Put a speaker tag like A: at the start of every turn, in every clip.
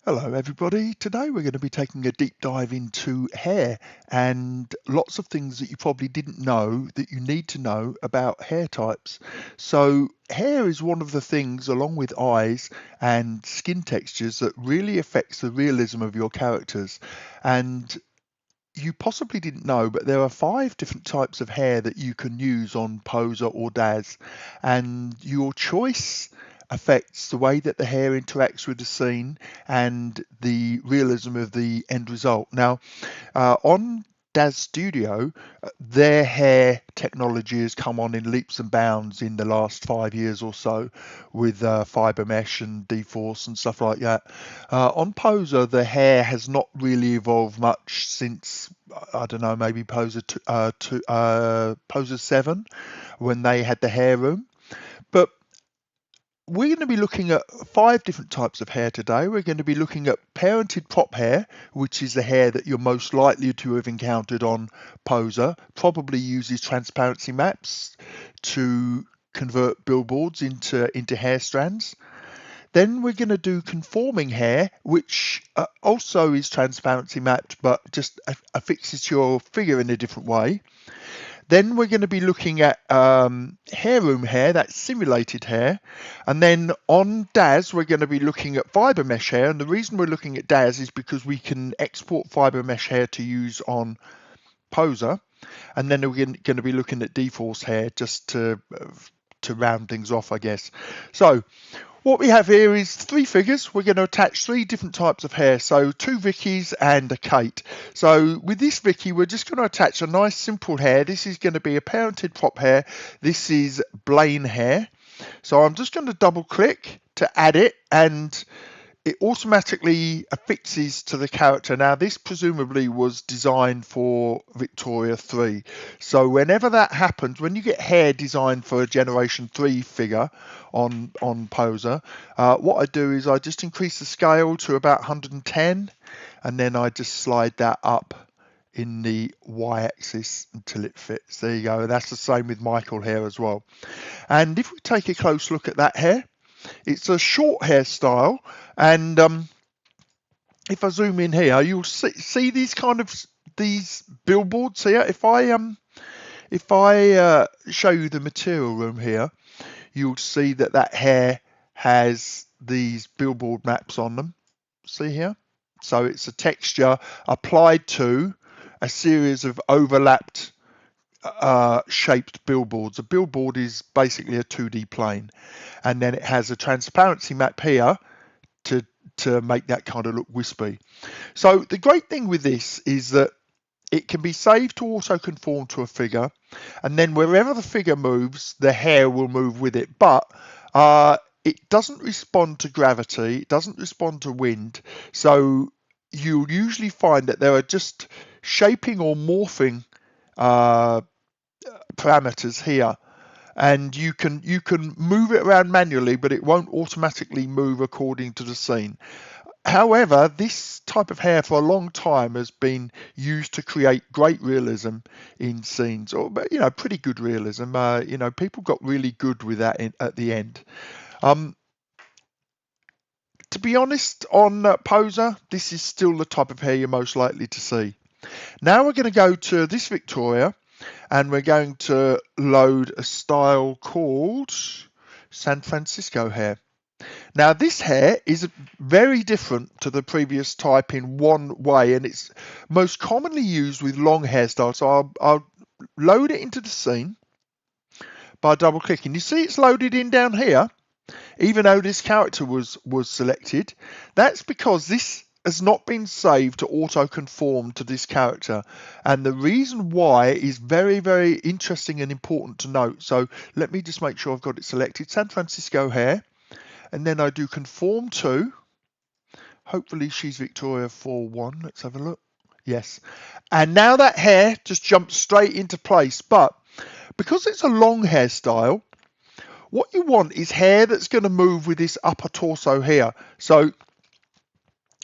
A: Hello everybody. Today we're going to be taking a deep dive into hair and lots of things that you probably didn't know that you need to know about hair types. So hair is one of the things, along with eyes and skin textures, that really affects the realism of your characters. And you possibly didn't know, but there are 5 different types of hair that you can use on Poser or DAZ, and your choice affects the way that the hair interacts with the scene and the realism of the end result. Now, on DAZ Studio, their hair technology has come on in leaps and bounds in the last 5 years or so with Fibermesh and Dforce and stuff like that. On Poser, the hair has not really evolved much since, I don't know, maybe Poser 7 when they had the hair room. But we're going to be looking at 5 different types of hair today. We're going to be looking at parented prop hair, which is the hair that you're most likely to have encountered on Poser, probably uses transparency maps to convert billboards into hair strands. Then we're going to do conforming hair, which also is transparency mapped, but just affixes your figure in a different way. Then we're going to be looking at hair room hair, that's simulated hair. And then on DAZ, we're going to be looking at fiber mesh hair. And the reason we're looking at DAZ is because we can export fiber mesh hair to use on Poser. And then we're going to be looking at Dforce hair just to round things off, I guess. So what we have here is 3 figures. We're going to attach 3 different types of hair, so 2 Vickies and a Kate. So with this Vicky, we're just going to attach a nice simple hair. This is going to be a parented prop hair. This is Blaine hair. So I'm just going to double click to add it, and it automatically affixes to the character. Now, this presumably was designed for Victoria 3. So whenever that happens, when you get hair designed for a Generation 3 figure on Poser, what I do is I just increase the scale to about 110, and then I just slide that up in the y-axis until it fits. There you go. That's the same with Michael hair as well. And if we take a close look at that hair, it's a short hairstyle, and if I zoom in here, you'll see these these billboards here. If I show you the material room here, you'll see that that hair has these billboard maps on them. See here? So it's a texture applied to a series of overlapped shaped billboards. A billboard is basically a 2D plane, and then it has a transparency map here to make that kind of look wispy. So the great thing with this is that it can be saved to auto conform to a figure, and then wherever the figure moves, the hair will move with it. But it doesn't respond to gravity, it doesn't respond to wind. So you'll usually find that there are just shaping or morphing parameters here, and you can move it around manually, but it won't automatically move according to the scene. However, this type of hair for a long time has been used to create great realism in scenes, or pretty good realism. People got really good with that at the end. To be honest, on Poser, this is still the type of hair you're most likely to see. Now we're going to go to this Victoria, and we're going to load a style called San Francisco hair. Now this hair is very different to the previous type in one way, and it's most commonly used with long hairstyles. So I'll load it into the scene by double clicking. You see it's loaded in down here, even though this character was selected. That's because this has not been saved to auto conform to this character, and the reason why is very, very interesting and important to note. So let me just make sure I've got it selected, San Francisco hair, and then I do conform to, hopefully she's Victoria 4-1. Let's have a look. Yes, and now that hair just jumps straight into place. But because it's a long hairstyle, what you want is hair that's going to move with this upper torso here. So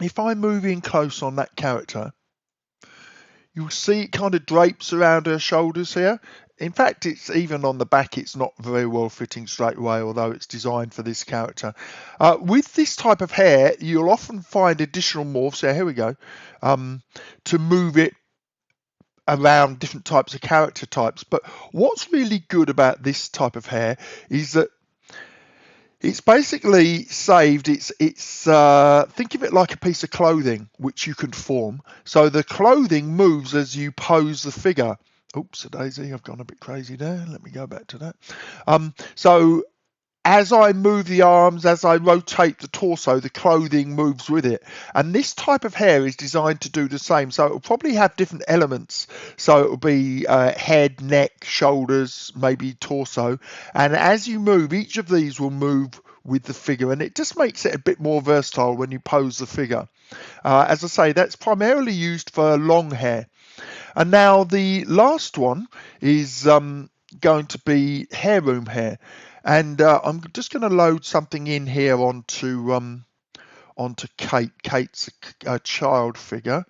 A: if I move in close on that character, You'll see it kind of drapes around her shoulders here. In fact, it's even on the back, it's not very well fitting straight away, although it's designed for this character. With this type of hair, you'll often find additional morphs. Here we go. To move it around different types of character types. But what's really good about this type of hair is that it's basically saved. It's think of it like a piece of clothing which you can form. So the clothing moves as you pose the figure. Oops, a daisy, I've gone a bit crazy there. Let me go back to that. So as I move the arms, as I rotate the torso, the clothing moves with it. And this type of hair is designed to do the same. So it will probably have different elements. So it will be head, neck, shoulders, maybe torso. And as you move, each of these will move with the figure. And it just makes it a bit more versatile when you pose the figure. As I say, that's primarily used for long hair. And now the last one is going to be hair room hair. And I'm just going to load something in here onto Kate. Kate's a child figure.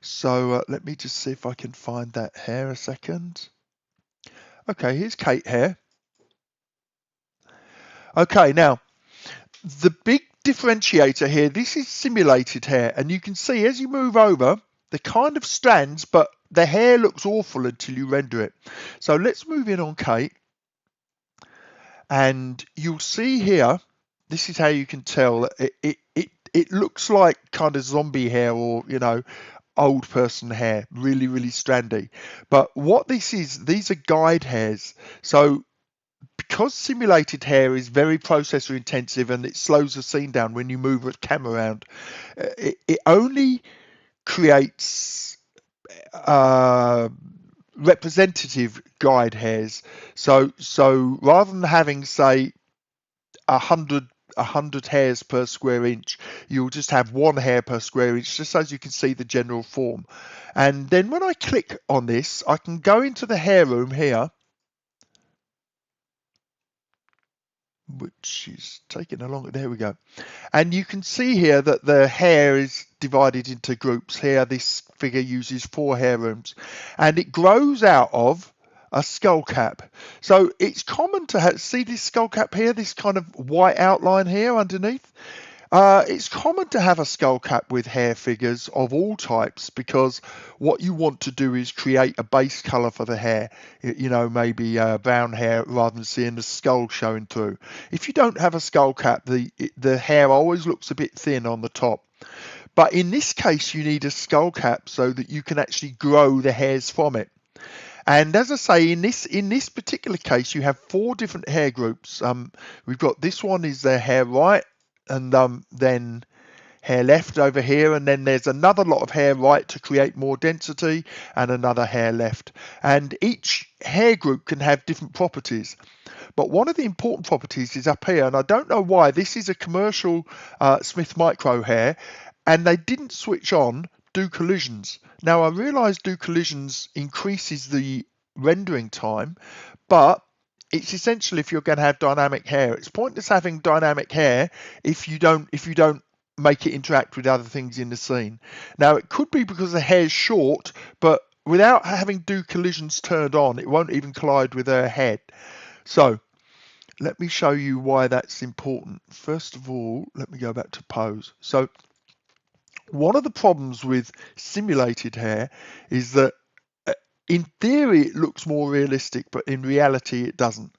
A: So let me just see if I can find that hair a second. Okay, here's Kate hair. Okay, now the big differentiator here, this is simulated hair. And you can see as you move over, the kind of strands, but the hair looks awful until you render it. So let's move in on Kate. And you'll see here, this is how you can tell it looks like kind of zombie hair or, you know, old person hair, really, really strandy. But what this is, these are guide hairs. So because simulated hair is very processor intensive and it slows the scene down when you move the camera around, it only creates representative guide hairs. So rather than having, say, 100 hairs per square inch, you'll just have one hair per square inch, just as you can see the general form. And then when I click on this, I can go into the hair room here, which is taking a long, there we go. And you can see here that the hair is divided into groups. Here, this figure uses 4 hair rooms, and it grows out of a skull cap. So it's common to see this skull cap here, this kind of white outline here underneath. It's common to have a skull cap with hair figures of all types, because what you want to do is create a base color for the hair, you know, maybe brown hair rather than seeing the skull showing through. If you don't have a skull cap, the hair always looks a bit thin on the top. But in this case, you need a skull cap so that you can actually grow the hairs from it. And as I say, in this particular case, you have 4 different hair groups. We've got this one is the hair right, and then hair left over here, and then there's another lot of hair right to create more density, and another hair left. And each hair group can have different properties. But one of the important properties is up here, and I don't know why. This is a commercial Smith Micro hair, and they didn't switch on do collisions. Now I realise do collisions increases the rendering time, but it's essential if you're going to have dynamic hair. It's pointless having dynamic hair if you don't make it interact with other things in the scene. Now it could be because the hair's short, but without having do collisions turned on, it won't even collide with her head. So let me show you why that's important. First of all, let me go back to pose. So one of the problems with simulated hair is that in theory it looks more realistic, but in reality it doesn't.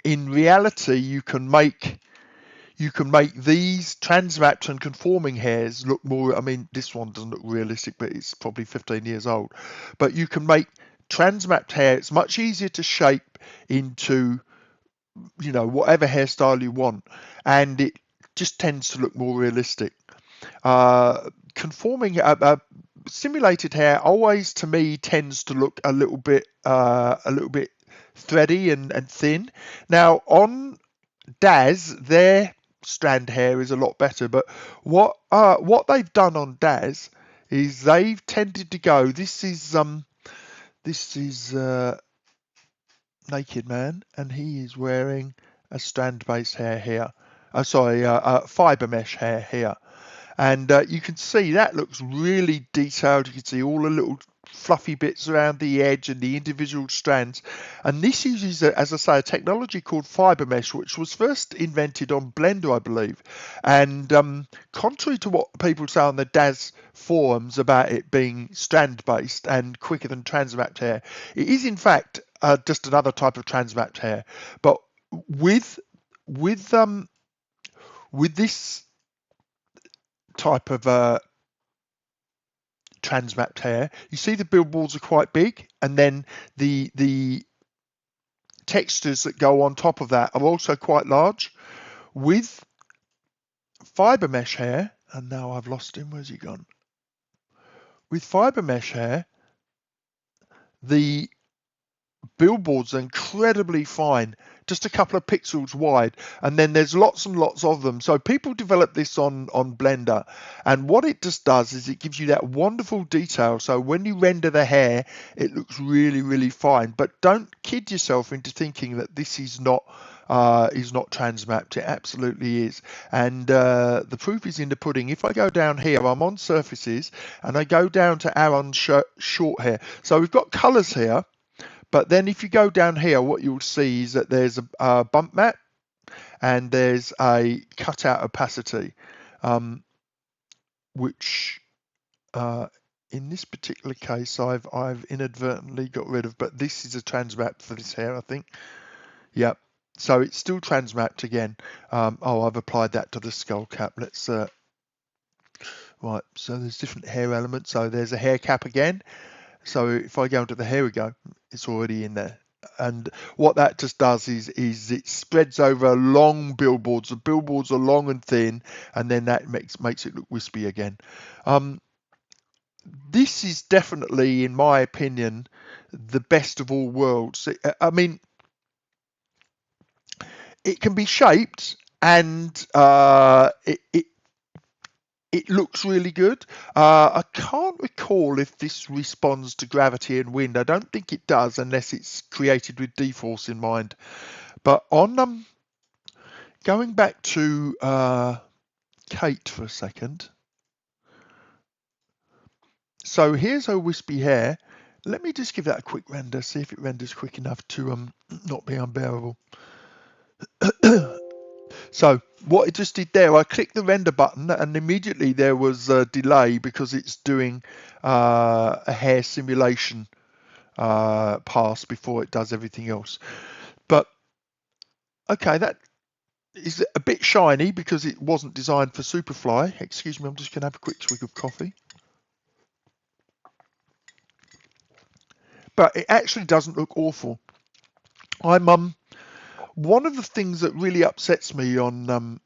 A: In reality, you can make these transmapped and conforming hairs look more. I mean, this one doesn't look realistic, but it's probably 15 years old. But you can make transmapped hair. It's much easier to shape into, you know, whatever hairstyle you want, and it just tends to look more realistic. Conforming simulated hair always to me tends to look a little bit thready and thin. Now on DAZ, their strand hair is a lot better, but what they've done on DAZ is they've tended to go. This is Naked Man, and he is wearing a strand-based hair here. Sorry, fiber mesh hair here. And you can see that looks really detailed. You can see all the little fluffy bits around the edge and the individual strands. And this uses, as I say, a technology called Fibermesh, which was first invented on Blender, I believe. And contrary to what people say on the DAZ forums about it being strand-based and quicker than transmapped hair, it is in fact just another type of transmapped hair. But with with this type of transmapped hair, you see the billboards are quite big, and then the textures that go on top of that are also quite large. With fiber mesh hair, and now I've lost him, where's he gone? With fiber mesh hair, the billboards are incredibly fine, just a couple of pixels wide, and then there's lots and lots of them. So people develop this on Blender, and what it just does is it gives you that wonderful detail. So when you render the hair, it looks really, really fine. But don't kid yourself into thinking that this is not transmapped. It absolutely is, and the proof is in the pudding. If I go down here, I'm on surfaces, and I go down to Aaron's short hair. So we've got colors here. But then if you go down here, what you'll see is that there's a bump map and there's a cutout opacity, which in this particular case I've inadvertently got rid of, but this is a transmap for this hair, I think. Yep. So it's still transmapped again. Oh, I've applied that to the skull cap. Let's right. So there's different hair elements. So there's a hair cap again. So if I go into the hair, we go, it's already in there. And what that just does is it spreads over long billboards. The billboards are long and thin, and then that makes it look wispy again. This is definitely, in my opinion, the best of all worlds. I mean, it can be shaped, and it looks really good. I can't recall if this responds to gravity and wind. I don't think it does unless it's created with Dforce in mind. But on going back to Kate for a second. So here's her wispy hair. Let me just give that a quick render, see if it renders quick enough to not be unbearable. So what it just did there, I clicked the render button and immediately there was a delay because it's doing a hair simulation pass before it does everything else. But okay, that is a bit shiny because it wasn't designed for Superfly. Excuse me, I'm just going to have a quick swig of coffee. But it actually doesn't look awful. I'm one of the things that really upsets me on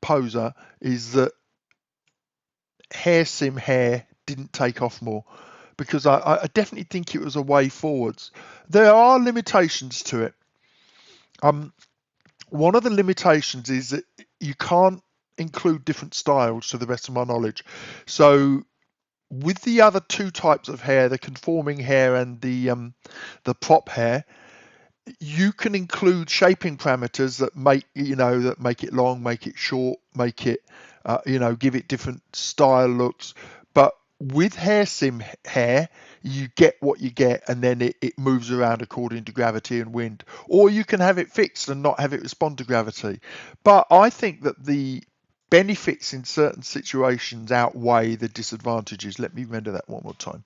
A: Poser is that hair sim hair didn't take off more, because I definitely think it was a way forwards. There are limitations to it. One of the limitations is that you can't include different styles, to the best of my knowledge. So with the other two types of hair, the conforming hair and the prop hair, you can include shaping parameters that make it long, make it short, make it give it different style looks. But with hair sim hair, you get what you get, and then it moves around according to gravity and wind. Or you can have it fixed and not have it respond to gravity. But I think that the benefits in certain situations outweigh the disadvantages. Let me render that one more time.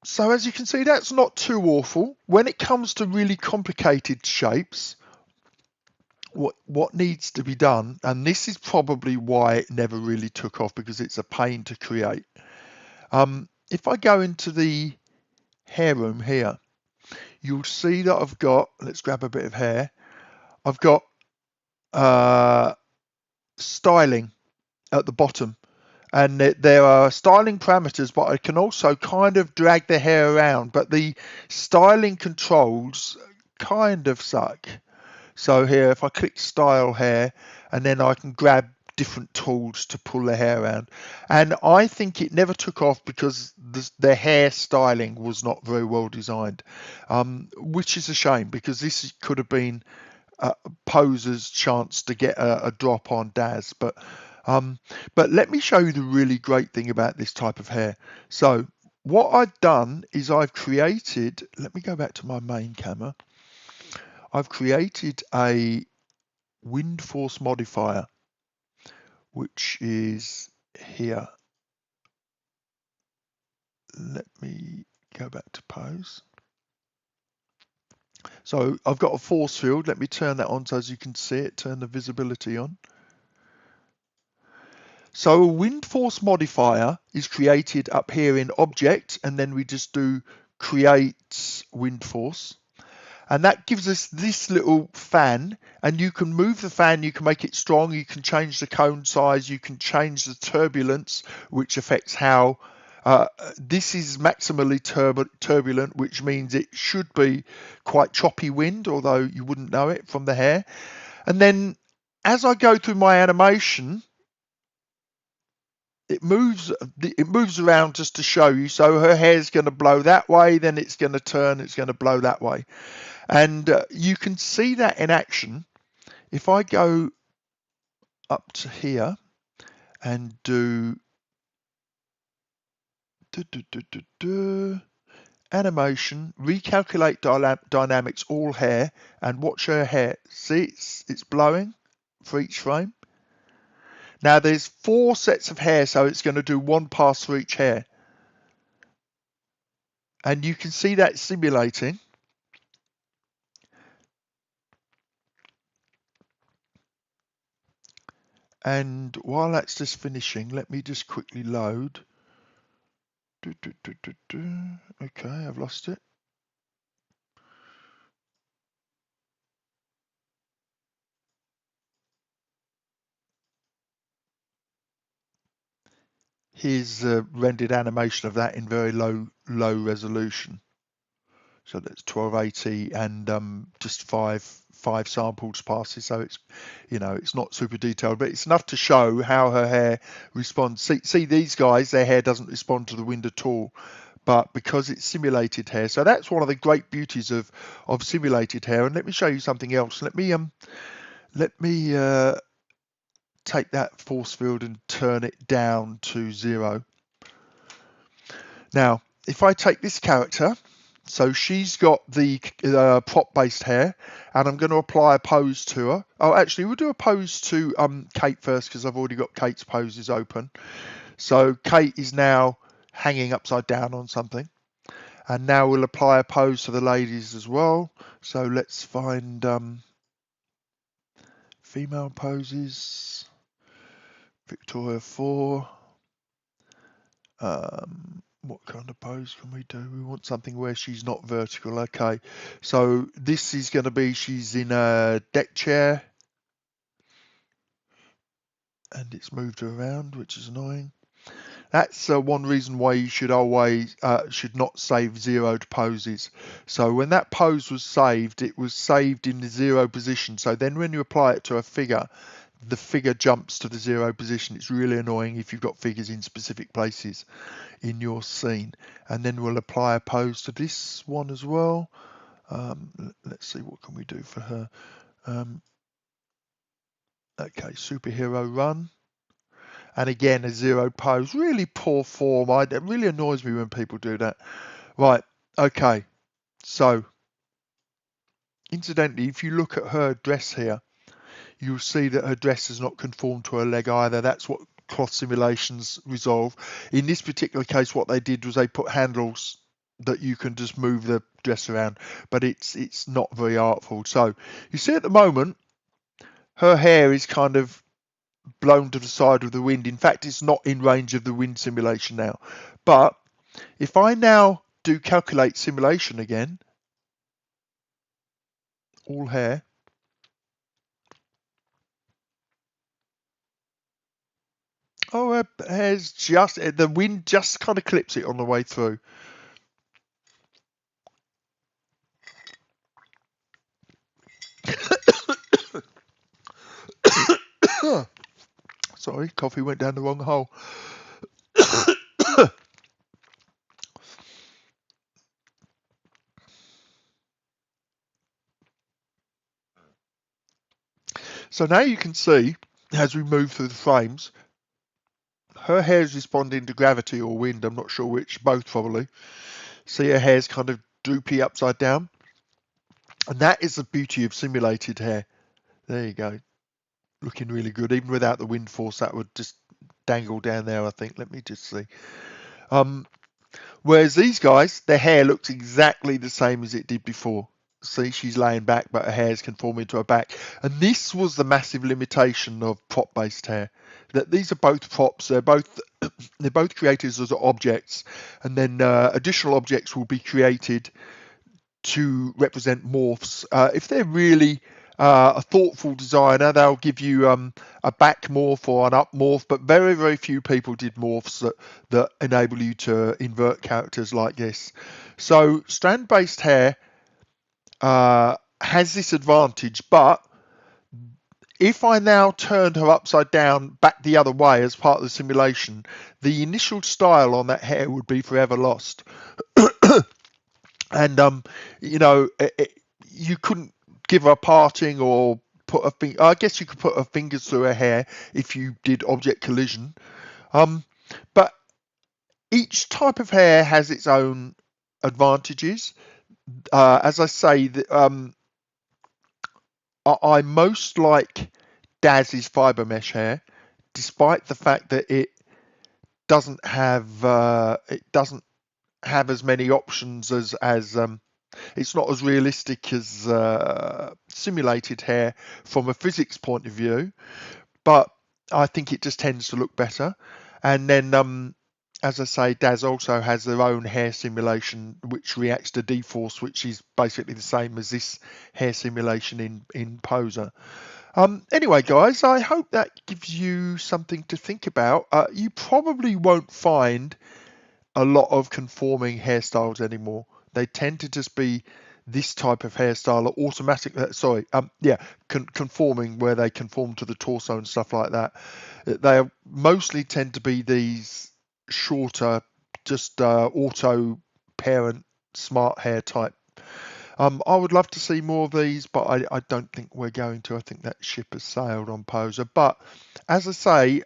A: So as you can see, that's not too awful. When it comes to really complicated shapes, what needs to be done, and this is probably why it never really took off, because it's a pain to create. If I go into the hair room here, you'll see that I've got, let's grab a bit of hair, I've got styling at the bottom. And there are styling parameters, but I can also kind of drag the hair around. But the styling controls kind of suck. So here, if I click style hair, and then I can grab different tools to pull the hair around. And I think it never took off because the hair styling was not very well designed, which is a shame, because this could have been Poser's chance to get a drop on DAZ. But let me show you the really great thing about this type of hair. So what I've done is I've created, let me go back to my main camera. I've created a wind force modifier, which is here. Let me go back to pose. So I've got a force field. Let me turn that on so as you can see it, turn the visibility on. So a wind force modifier is created up here in object, and then we just do create wind force. And that gives us this little fan, and you can move the fan, you can make it strong, you can change the cone size, you can change the turbulence, which affects how this is maximally turbulent, which means it should be quite choppy wind, although you wouldn't know it from the hair. And then as I go through my animation, it moves around just to show you. So her hair's going to blow that way, then it's going to turn, it's going to blow that way. And you can see that in action. If I go up to here and do animation, recalculate dynamics, all hair, and watch her hair. See, it's blowing for each frame. Now there's 4 sets of hair, so it's going to do 1 pass for each hair. And you can see that simulating. And while that's just finishing, let me just quickly load. Okay, I've lost it. Here's a rendered animation of that in very low resolution. So that's 1280 and just five samples passes. So it's, you know, it's not super detailed, but it's enough to show how her hair responds. See these guys, their hair doesn't respond to the wind at all, but because it's simulated hair. So that's one of the great beauties of simulated hair. And let me show you something else. Let me take that force field and turn it down to 0. Now, if I take this character, so she's got the prop-based hair, and I'm going to apply a pose to her. Oh, actually, we'll do a pose to Kate first because I've already got Kate's poses open. So Kate is now hanging upside down on something. And now we'll apply a pose to the ladies as well. So let's find female poses. Victoria 4. What kind of pose can we do? We want something where she's not vertical. Okay, so this is going to be, she's in a deck chair and it's moved her around, which is annoying. That's one reason why you should always should not save zeroed poses. So when that pose was saved, it was saved in the 0 position. So then when you apply it to a figure, the figure jumps to the 0 position. It's really annoying if you've got figures in specific places in your scene. And then we'll apply a pose to this one as well. Let's see, what can we do for her? Okay, superhero run. And again, a 0 pose, really poor form. It really annoys me when people do that. Right, okay, so incidentally, if you look at her dress here, you'll see that her dress does not conform to her leg either. That's what cloth simulations resolve. In this particular case, what they did was they put handles that you can just move the dress around, but it's not very artful. So you see at the moment, her hair is kind of blown to the side of the wind. In fact, it's not in range of the wind simulation now. But if I now do calculate simulation again, all hair, oh, her hair's just, the wind just kind of clips it on the way through. Sorry, coffee went down the wrong hole. So now you can see, as we move through the frames, her hair's responding to gravity or wind, I'm not sure which, both probably. See her hair's kind of droopy upside down. And that is the beauty of simulated hair. There you go. Looking really good. Even without the wind force, that would just dangle down there, I think. Let me just see. Whereas these guys, their hair looks exactly the same as it did before. See, she's laying back, but her hair's conforming to her back. And this was the massive limitation of prop-based hair. That these are both props. They're both created as objects, and then additional objects will be created to represent morphs. If they're really a thoughtful designer, they'll give you a back morph or an up morph, but very, very few people did morphs that enable you to invert characters like this. So strand-based hair has this advantage, but if I now turned her upside down back the other way as part of the simulation, the initial style on that hair would be forever lost. And you couldn't give her a parting or put a finger. I guess you could put her fingers through her hair if you did object collision. But each type of hair has its own advantages. As I say, I most like DAZ's Fibermesh hair, despite the fact that it doesn't have as many options as it's not as realistic as simulated hair from a physics point of view, but I think it just tends to look better. And then, as I say, DAZ also has their own hair simulation which reacts to Dforce, which is basically the same as this hair simulation in Poser. Anyway, guys, I hope that gives you something to think about. You probably won't find a lot of conforming hairstyles anymore. They tend to just be this type of hairstyle or automatic. Conforming, where they conform to the torso and stuff like that. They mostly tend to be these shorter, just auto parent smart hair type. I would love to see more of these, but I don't think we're going to. I think that ship has sailed on Poser. But as I say,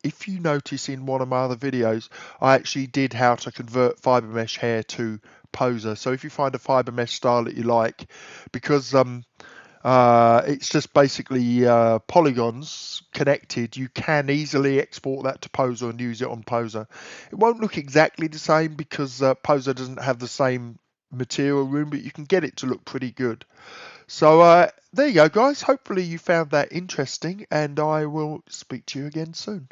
A: if you notice in one of my other videos, I actually did how to convert Fibermesh hair to Poser. So if you find a Fibermesh style that you like, because it's just basically polygons connected, you can easily export that to Poser and use it on Poser. It won't look exactly the same because Poser doesn't have the same material room, but you can get it to look pretty good. So there you go, guys. Hopefully you found that interesting, and I will speak to you again soon.